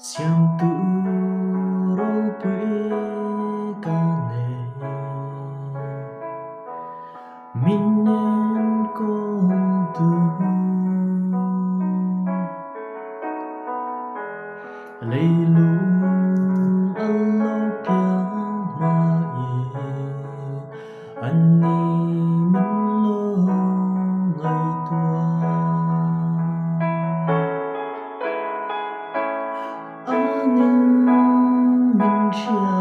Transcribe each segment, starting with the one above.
Siam tu ro pue ka ne Minen ko tu Lấy lung allo pia ma ye Anh ni min lo ngày tua Anin min chia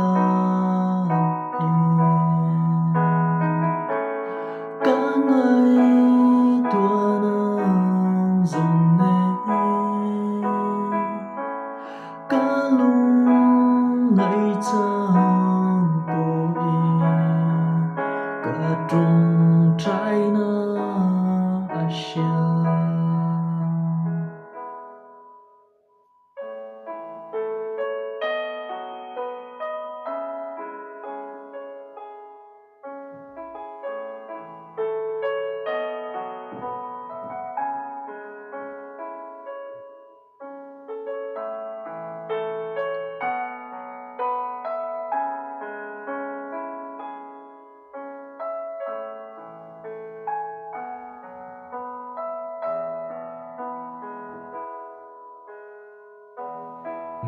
Cả ngày tua nang dòng nè Cả lung ngày chẳng bồi Cả trong trái na Asia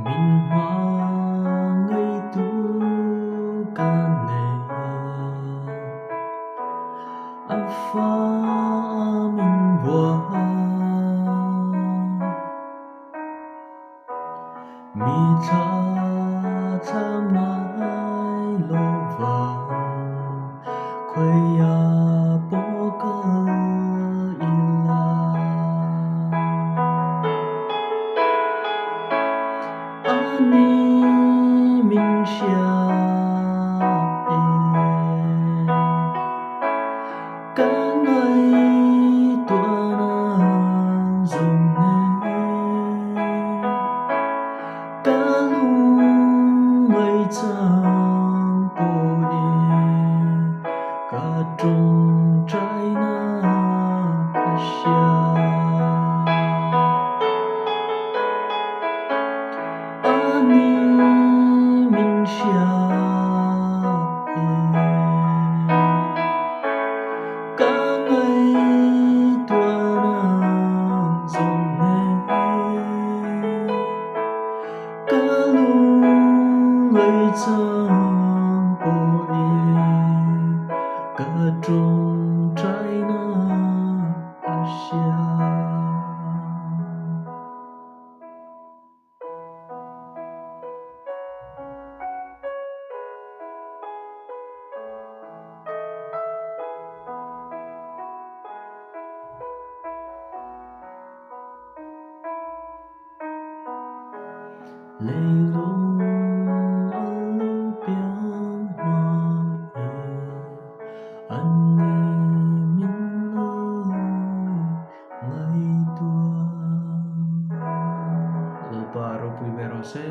Min hoa ngày tu ca nè Anh pha min hoa Mi cha tham nai lo vàng Quay à bố cơ ila Ani min chia Cả ngày tua nang dòng nè Cả lung ngày chẳng bồi Cả trong trái na Asia Ani min chia Cả ngày tua nang dòng nè Cả lung ngày chẳng bồi Cả trong trái na Asia Lấy lung allo piang ma Anh ni min lo ngày tua Lo paro primero se